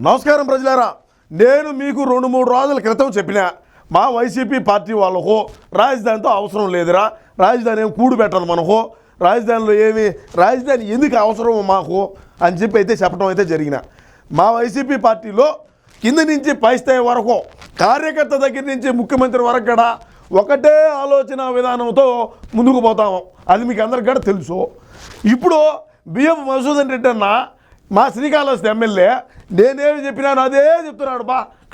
నమస్కారం ప్రజలారా, నేను మీకు 2-3 రోజుల క్రితం చెప్పిన మా వైసీపీ పార్టీ వాళ్ళకు రాజధానితో అవసరం లేదురా, రాజధాని ఏం కూడు పెట్టదు మనకు, రాజధానిలో రాజధాని ఎందుకు అవసరం మాకు అని చెప్పి అయితే చెప్పడం అయితే జరిగిన. మా వైసీపీ పార్టీలో కింద నుంచి పై స్థాయి వరకు కార్యకర్త దగ్గర నుంచి ముఖ్యమంత్రి వరకు కూడా ఒకటే ఆలోచన విధానంతో ముందుకు పోతాము. అది మీకు అందరికీ కూడా తెలుసు. ఇప్పుడు బిఎం మధుసూదన్ రెడ్డి అన్న మా శ్రీకాళహస్తి ఎమ్మెల్యే నేనేమి చెప్పినాను అదే చెప్తున్నాడు.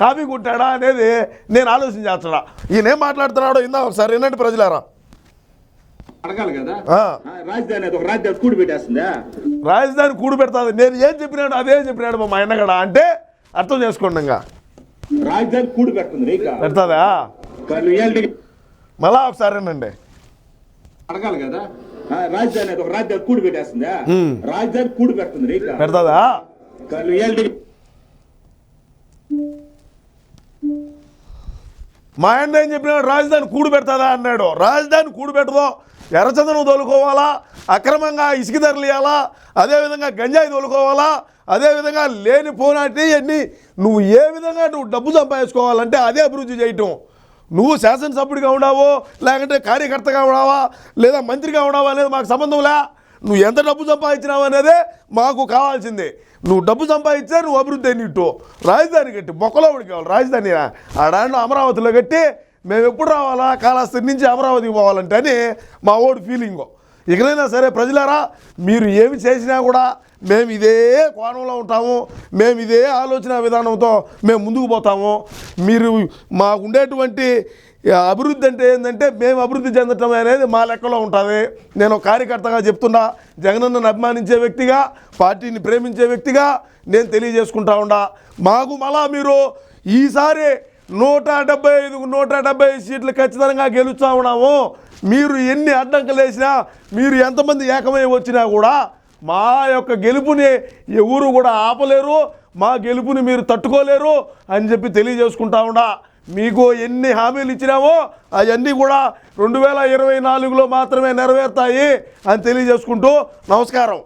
కాపీ కొట్టాడా అనేది నేను ఆలోచన చేస్తున్నా. ఈయన ఏం మాట్లాడుతున్నాడో ఇందా ఒకసారి వినండి ప్రజలారా. అడగాలి కదా, రాజధాని కూడి పెట్టేస్తుందా? రాజధాని కూడి పెడతాది. నేను ఏం చెప్పినాడు అదే చెప్పినాడు మా అన్నగడ అంటే అర్థం చేసుకోండి. ఇంకా రాజధాని కూడి పెడుతుంది పెడతాదా? మళ్ళా ఒకసారి వినండి. అడగాలి కదా, రాజధాని కూడి పెట్టేస్తుందా? రాజధాని కూడి పెడుతుంది పెడతాదా? మా ఆయన ఏం చెప్పినాడు? రాజధాని కూడు పెడతాదా అన్నాడు. రాజధాని కూడు పెట్టదో, ఎర్రచందనం తోలుకోవాలా, అక్రమంగా ఇసుక ధరలు ఇవ్వాలా, అదేవిధంగా గంజాయి తోలుకోవాలా, అదేవిధంగా లేని పోనాటి అన్నీ నువ్వు ఏ విధంగా నువ్వు డబ్బు సంపాదించుకోవాలంటే అదే అభివృద్ధి చేయటం. నువ్వు శాసనసభ్యుడిగా ఉన్నావో లేకుంటే కార్యకర్తగా ఉన్నావా లేదా మంత్రిగా ఉన్నావా అనేది మాకు సంబంధంలే. నువ్వు ఎంత డబ్బు సంపాదించినావు అనేదే మాకు కావాల్సిందే. నువ్వు డబ్బు సంపాదించా నువ్వు అభివృద్ధి అయినట్టు. రాజధాని కట్టి మొక్కలో ఉడికి కావాలి. రాజధాని ఆడాంట్లో అమరావతిలో కట్టి మేము ఎప్పుడు రావాలా, కాళహస్తి నుంచి అమరావతికి పోవాలంటే అని మా ఓడి ఫీలింగు. ఇకనైనా సరే ప్రజలారా, మీరు ఏమి చేసినా కూడా మేము ఇదే కోణంలో ఉంటాము, మేము ఇదే ఆలోచన విధానంతో మేము ముందుకు పోతాము. మీరు మాకు ఉండేటువంటి అభివృద్ధి అంటే ఏంటంటే మేము అభివృద్ధి చెందటం అనేది మా లెక్కలో ఉంటుంది. నేను కార్యకర్తగా చెప్తున్నా, జగనన్నను అభిమానించే వ్యక్తిగా, పార్టీని ప్రేమించే వ్యక్తిగా నేను తెలియజేసుకుంటా ఉండా. మాకు మళ్ళా మీరు ఈసారి 175 సీట్లు ఖచ్చితంగా గెలుస్తూ ఉన్నాము. మీరు ఎన్ని అడ్డంకులు వేసినా, మీరు ఎంతమంది ఏకమై వచ్చినా కూడా మా యొక్క గెలుపుని ఎవరు కూడా ఆపలేరు, మా గెలుపుని మీరు తట్టుకోలేరు అని చెప్పి తెలియజేసుకుంటా ఉండా. మీకు ఎన్ని హామీలు ఇచ్చినామో అవన్నీ కూడా 2024లో మాత్రమే నెరవేరుతాయి అని తెలియజేసుకుంటూ నమస్కారం.